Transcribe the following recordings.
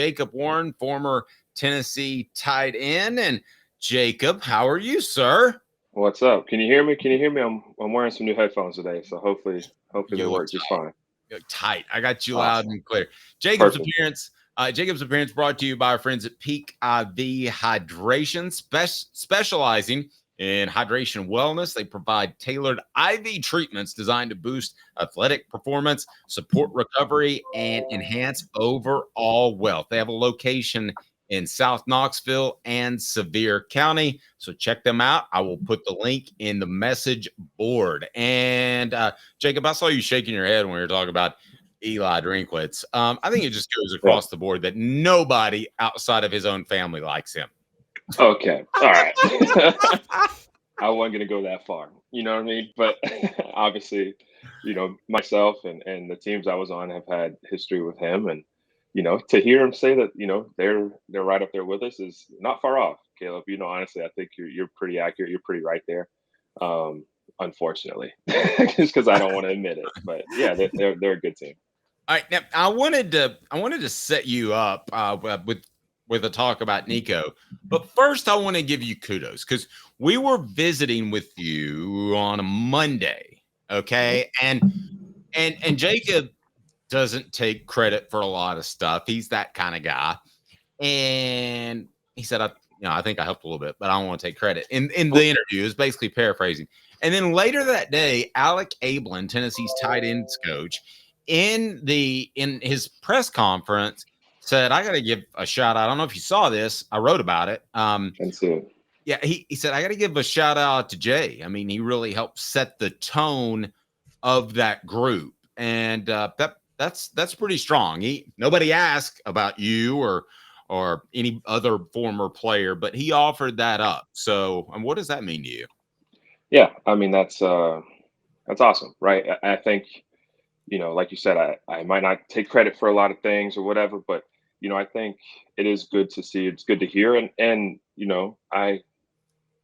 Jacob Warren, former Tennessee tight end. And Jacob, how are you, sir? What's up? Can you hear me? Can you hear me? I'm wearing some new headphones today, so hopefully they You look work just tight. fine. You look tight. I got you loud Awesome. and clear. Jacob's Perfect. appearance brought to you by our friends at Peak IV Hydration, specializing in hydration wellness. They provide tailored IV treatments designed to boost athletic performance, support recovery, and enhance overall wealth. They have a location in South Knoxville and Sevier County. So check them out. I will put the link in the message board. And Jacob, I saw you shaking your head when we were talking about Eli Drinkwitz. I think it just goes across the board that nobody outside of his own family likes him. Okay. All right. I wasn't gonna go that far. You know what I mean? But obviously, myself and the teams I was on have had history with him, and to hear him say that they're right up there with us is not far off, Caleb. Honestly, I think you're pretty accurate. You're pretty right there. Unfortunately, just because I don't want to admit it, but yeah, they're a good team. All right, now I wanted to set you up with a talk about Nico, but first I want to give you kudos because we were visiting with you on a Monday, okay, and Jacob doesn't take credit for a lot of stuff. He's that kind of guy, and he said, I think I helped a little bit, but I don't want to take credit. In the interview, is basically paraphrasing. And then later that day, Alec Eberle, Tennessee's tight ends coach, in his press conference said, I got to give a shout out. I don't know if you saw this. I wrote about it. And so, yeah, he said, I got to give a shout out to Jay. I mean, he really helped set the tone of that group. And that's pretty strong. Nobody asked about you or any other former player, but he offered that up. So, and what does that mean to you? yeah, I mean that's awesome, right? I think like you said, I might not take credit for a lot of things or whatever, but I think it is good to see. It's good to hear, and I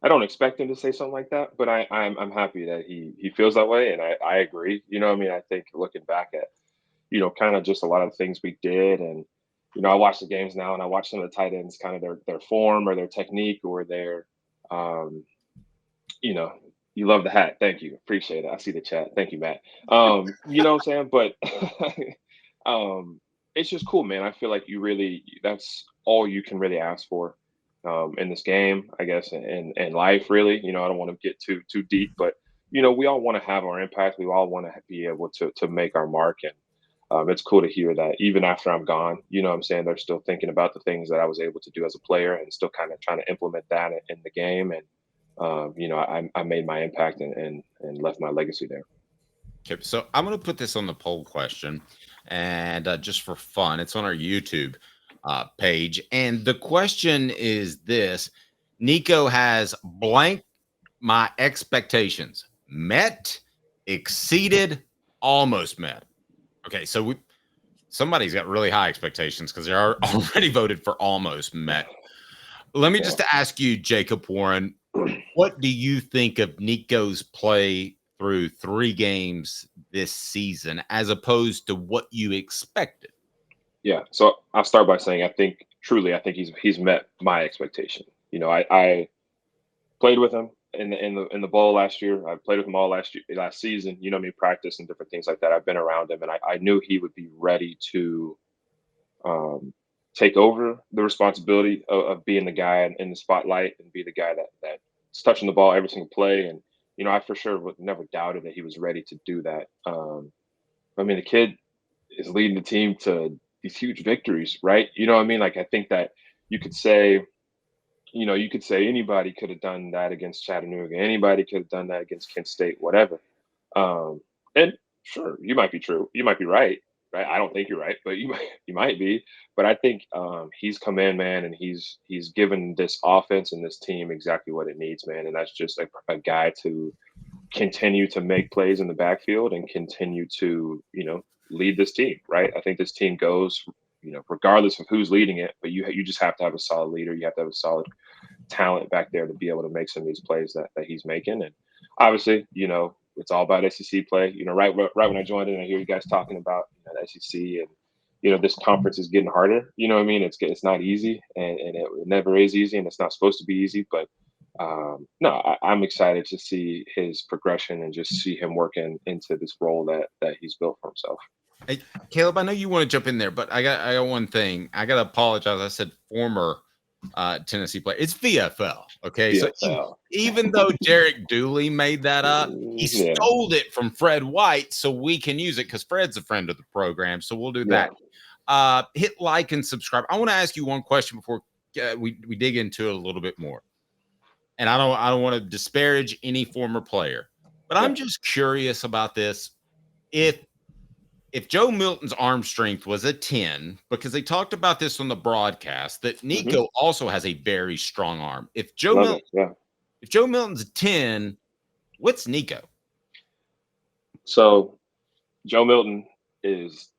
don't expect him to say something like that, but I'm happy that he feels that way, and I agree. I mean, I think looking back at kind of just a lot of the things we did, and I watch the games now, and I watch some of the tight ends, kind of their form or their technique or their you know, you love the hat. Thank you. Appreciate it. I see the chat. Thank you, Matt. You know what I'm saying? But it's just cool, man. I feel like that's all you can really ask for in this game, I guess, and life, really. I don't want to get too deep, but we all want to have our impact. We all want to be able to make our mark. And it's cool to hear that even after I'm gone, what I'm saying, they're still thinking about the things that I was able to do as a player and still kind of trying to implement that in the game. And I made my impact and left my legacy there. Okay, so I'm going to put this on the poll question, and just for fun, it's on our YouTube page. And the question is this: Nico has blank my expectations. Met, exceeded, almost met. Okay, so somebody's got really high expectations because they're already voted for almost met. Let me just ask you, Jacob Warren, what do you think of Nico's play through 3 games this season as opposed to what you expected? Yeah, so I'll start by saying I think he's met my expectation. I played with him in the bowl last year. I played with him all last season. Practice and different things like that. I've been around him, and I knew he would be ready to take over the responsibility of being the guy in the spotlight and be the guy that's touching the ball every single play. And I for sure would never doubted that he was ready to do that. I mean, the kid is leading the team to these huge victories, right? I mean? Like, I think that you could say anybody could have done that against Chattanooga. Anybody could have done that against Kent State, whatever. And sure, you might be true. You might be right. Right. I don't think you're right, but you might be. But I think he's come in, man, and he's given this offense and this team exactly what it needs, man. And that's just a guy to continue to make plays in the backfield and continue to, lead this team, right? I think this team goes, regardless of who's leading it, but you just have to have a solid leader. You have to have a solid talent back there to be able to make some of these plays that he's making. And obviously, it's all about SEC play. Right when I joined in, I hear you guys talking about the SEC and this conference is getting harder. You know what I mean? It's not easy, and it never is easy, and it's not supposed to be easy. But no, I'm excited to see his progression and just see him working into this role that he's built for himself. Hey, Caleb, I know you want to jump in there, but I got one thing. I got to apologize. I said former Tennessee player. It's VFL. Okay. VFL. So even though Derek Dooley made that up, he stole it from Fred White so we can use it because Fred's a friend of the program. So we'll do that. Hit like and subscribe. I want to ask you one question before we dig into it a little bit more. And I don't want to disparage any former player, but I'm just curious about this. If Joe Milton's arm strength was a 10, because they talked about this on the broadcast, that Nico also has a very strong arm. If Joe Milton's a 10, what's Nico? So Joe Milton is,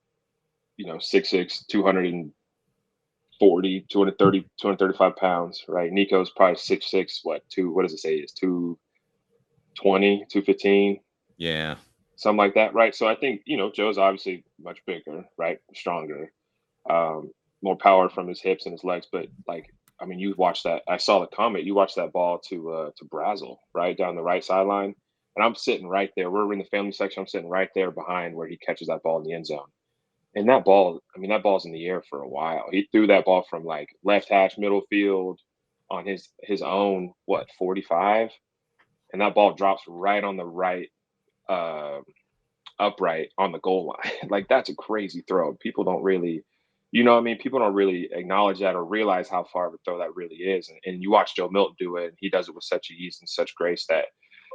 6'6", 240, 230, 235 pounds, right? Nico's probably 6'6", what does it say? Is 220, 215? Yeah. Something like that, right? So I think, Joe's obviously much bigger, right? Stronger, more power from his hips and his legs. But you watched that. I saw the comment. You watched that ball to Brazel, right down the right sideline, and I'm sitting right there. We're in the family section. I'm sitting right there behind where he catches that ball in the end zone. And that ball, that ball's in the air for a while. He threw that ball from left hash, middle field, on his own 45, and that ball drops right on the right. Upright on the goal line. That's a crazy throw. People don't really, people don't really acknowledge that or realize how far of a throw that really is. And you watch Joe Milton do it, and he does it with such ease and such grace that,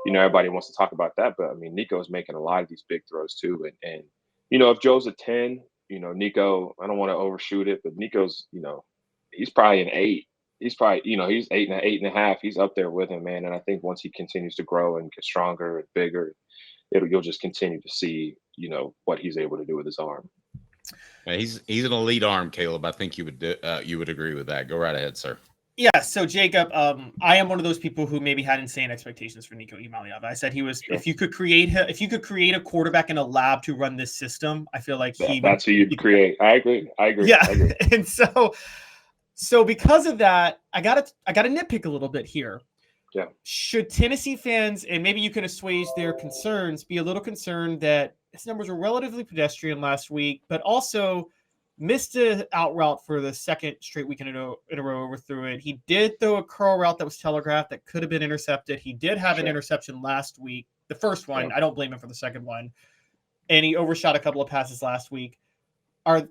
everybody wants to talk about that. But Nico's making a lot of these big throws too. And if Joe's a 10, Nico, I don't want to overshoot it, but Nico's, he's probably an 8. He's probably, he's 8.5. He's up there with him, man. And I think once he continues to grow and get stronger and bigger, you'll just continue to see, what he's able to do with his arm. He's an elite arm, Caleb. I think you would agree with that. Go right ahead, sir. Yeah. So Jacob, I am one of those people who maybe had insane expectations for Nico Iamaleava. I said he was, if you could create a quarterback in a lab to run this system, I feel like that's who you'd create. I agree. Yeah. I agree. And so because of that, I got to nitpick a little bit here. Yeah. Should Tennessee fans, and maybe you can assuage their concerns, be a little concerned that his numbers were relatively pedestrian last week, but also missed an out route for the second straight week in a row overthrew it. He did throw a curl route that was telegraphed that could have been intercepted. He did have an interception last week. The first one, I don't blame him for the second one. And he overshot a couple of passes last week. Are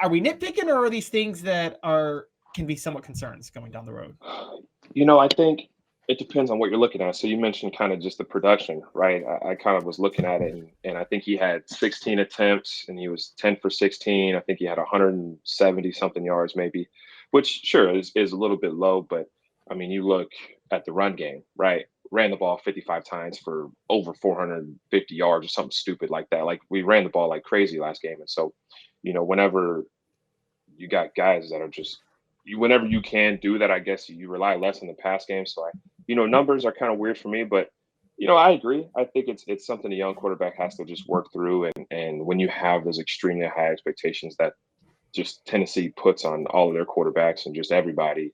we nitpicking, or are these things that can be somewhat concerns going down the road? I think it depends on what you're looking at. So you mentioned kind of just the production, right? I kind of was looking at it, and I think he had 16 attempts, and he was 10 for 16. I think he had 170 something yards, maybe, which sure is a little bit low. But you look at the run game, right? Ran the ball 55 times for over 450 yards or something stupid like that. We ran the ball like crazy last game, and so whenever you got guys that are just whenever you can do that, I guess you rely less on the pass game. So numbers are kind of weird for me, but I agree. I think it's something a young quarterback has to just work through. And when you have those extremely high expectations that just Tennessee puts on all of their quarterbacks and just everybody,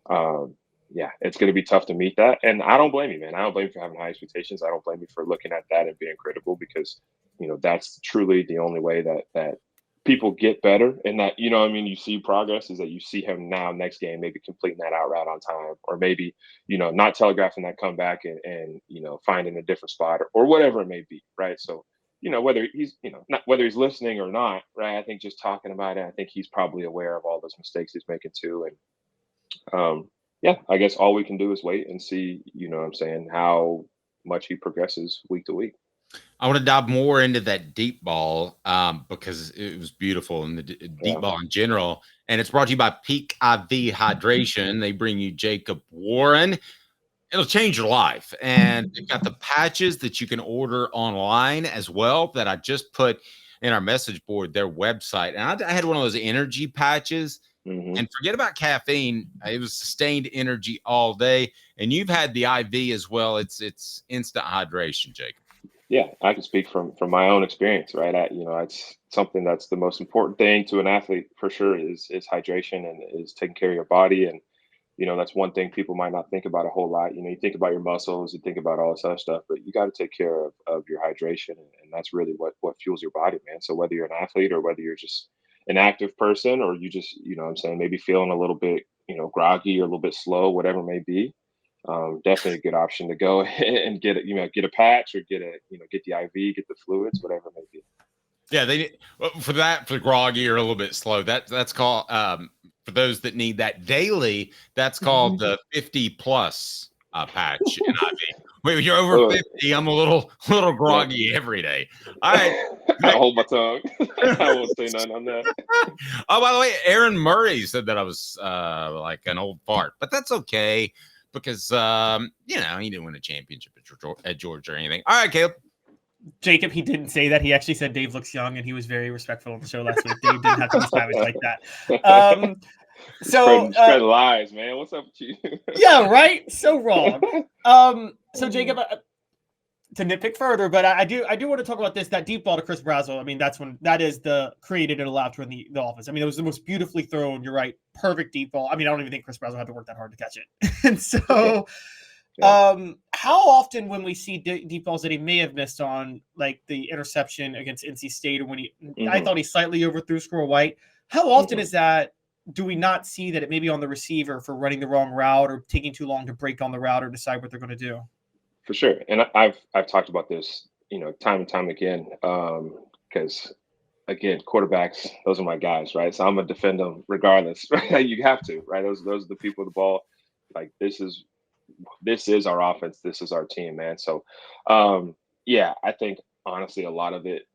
it's going to be tough to meet that. And I don't blame you, man. I don't blame you for having high expectations. I don't blame you for looking at that and being critical, because that's truly the only way that people get better, and that you see progress is that you see him now next game maybe completing that out route on time, or maybe not telegraphing that comeback and finding a different spot or whatever it may be, right? So whether he's not whether he's listening or not, right? I think just talking about it, I think he's probably aware of all those mistakes he's making too. And I guess all we can do is wait and see, how much he progresses week to week. I want to dive more into that deep ball because it was beautiful, and the deep ball in general. And it's brought to you by Peak IV Hydration. They bring you Jacob Warren. It'll change your life. And they've got the patches that you can order online as well that I just put in our message board, their website. And I had one of those energy patches. Mm-hmm. And forget about caffeine. It was sustained energy all day. And you've had the IV as well. It's instant hydration, Jacob. Yeah, I can speak from my own experience, right? It's something that's the most important thing to an athlete for sure is hydration and is taking care of your body. And that's one thing people might not think about a whole lot. You think about your muscles, you think about all this other stuff, but you got to take care of your hydration, and that's really what fuels your body, man. So whether you're an athlete or whether you're just an active person, or you just, what I'm saying, maybe feeling a little bit, groggy or a little bit slow, whatever it may be, definitely a good option to go and get it, get a patch or get the IV, get the fluids, whatever it may be. Yeah, for groggy or a little bit slow. That's called for those that need that daily. That's called the 50 plus patch. And wait, when you're over 50, I'm a little groggy every day. All right, I hold my tongue. I won't say nothing on that. Oh, by the way, Aaron Murray said that I was like an old fart, but that's okay because he didn't win a championship at Georgia or anything. All right, Caleb. Jacob, he didn't say that. He actually said Dave looks young, and he was very respectful on the show last week. Dave didn't have to be savage like that. Spread lies, man. What's up with you? Yeah, right. So wrong. So Jacob, to nitpick further, but I do want to talk about this. That deep ball to Chris Brazel. I mean, that is the created and allowed to run the offense. I mean, it was the most beautifully thrown. You're right. Perfect deep ball. I mean, I don't even think Chris Brazel had to work that hard to catch it. And so. Yeah. How often when we see deep balls that he may have missed on, like the interception against NC State, or when I thought he slightly overthrew Squirrel White, how often is that? Do we not see that it may be on the receiver for running the wrong route or taking too long to break on the route or decide what they're going to do? For sure, and I've talked about this, time and time again, because again, quarterbacks, those are my guys, right? So I'm gonna defend them regardless, right? You have to, right? Those are the people with the ball. Like this is our offense. This is our team, man. So, yeah, I think honestly, a lot of it,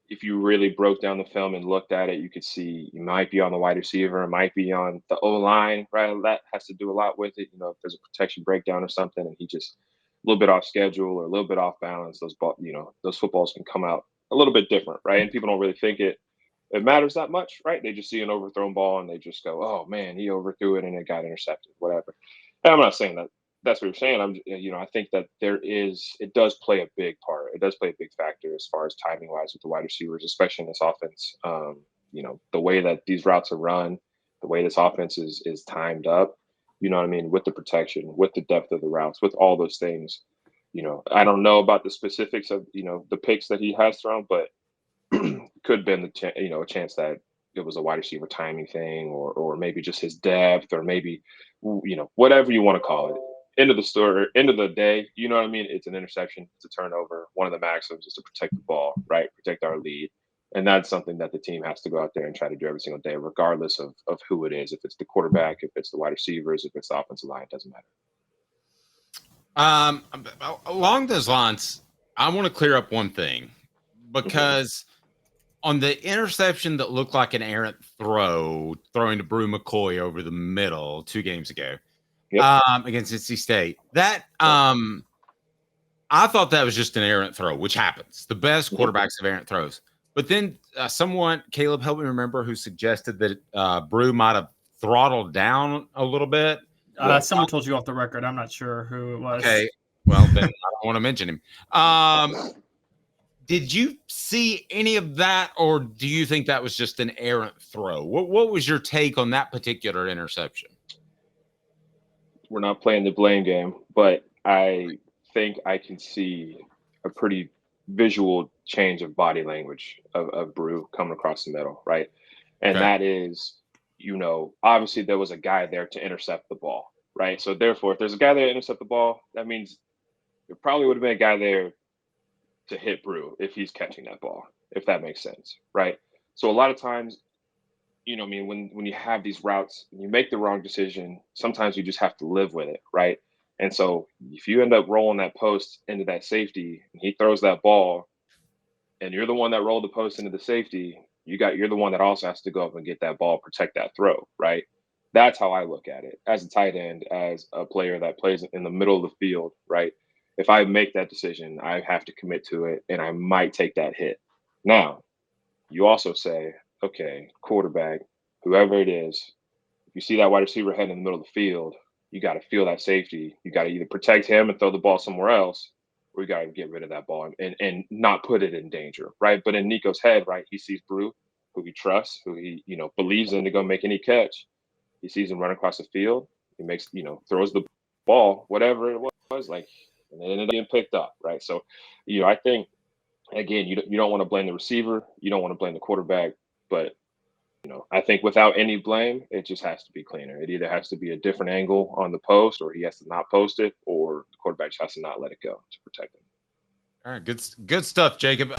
if you really broke down the film and looked at it, you could see you might be on the wide receiver, it might be on the O line, right? That has to do a lot with it. If there's a protection breakdown or something, and he just a little bit off schedule or a little bit off balance, those footballs can come out a little bit different, right? And people don't really think it matters that much, right? They just see an overthrown ball and they just go, "Oh man, he overthrew it and it got intercepted," whatever. And I'm not saying that that's what you're saying. I think that it does play a big part. It does play a big factor as far as timing wise with the wide receivers, especially in this offense. The way that these routes are run, the way this offense is timed up, you know what I mean, with the protection, with the depth of the routes, with all those things. I don't know about the specifics of, the picks that he has thrown, but could have been a chance that it was a wide receiver timing thing, or maybe just his depth, or maybe, whatever you want to call it. End of the story, end of the day, you know what I mean? It's an interception, it's a turnover. One of the maxims is to protect the ball, right? Protect our lead. And that's something that the team has to go out there and try to do every single day, regardless of who it is. If it's the quarterback, if it's the wide receivers, if it's the offensive line, it doesn't matter. Along those lines, I want to clear up one thing, because on the interception that looked like an errant throw, throwing to Brew McCoy over the middle 2 games ago, against NC State, that I thought that was just an errant throw, which happens. The best quarterbacks have errant throws. But then someone, Caleb, help me remember, who suggested that Brew might have throttled down a little bit. Someone told you off the record. I'm not sure who it was. Okay, well, then I don't want to mention him. Did you see any of that, or do you think that was just an errant throw? What was your take on that particular interception? We're not playing the blame game, but I think I can see a pretty visual change of body language of Brew coming across the middle, right? And that is, obviously there was a guy there to intercept the ball, right? So therefore, if there's a guy there to intercept the ball, that means there probably would have been a guy there to hit Brew if he's catching that ball, if that makes sense, right? So a lot of times, when you have these routes, you make the wrong decision, sometimes you just have to live with it, right? And so if you end up rolling that post into that safety and he throws that ball and you're the one that rolled the post into the safety, you're the one that also has to go up and get that ball, protect that throw, right? That's how I look at it as a tight end, as a player that plays in the middle of the field, right? If I make that decision, I have to commit to it, and I might take that hit. Now, you also say, okay, quarterback, whoever it is, if you see that wide receiver head in the middle of the field, you got to feel that safety. You got to either protect him and throw the ball somewhere else, we got to get rid of that ball and not put it in danger, right? But in Nico's head, right, he sees Brew, who he trusts, who he, believes in to go make any catch. He sees him run across the field. He makes, throws the ball, whatever it was, like, and it ended up being picked up, right? So, I think, again, you don't want to blame the receiver. You don't want to blame the quarterback. But, I think without any blame, it just has to be cleaner. It either has to be a different angle on the post, or he has to not post it, or the quarterback just has to not let it go to protect him. All right, good stuff, Jacob.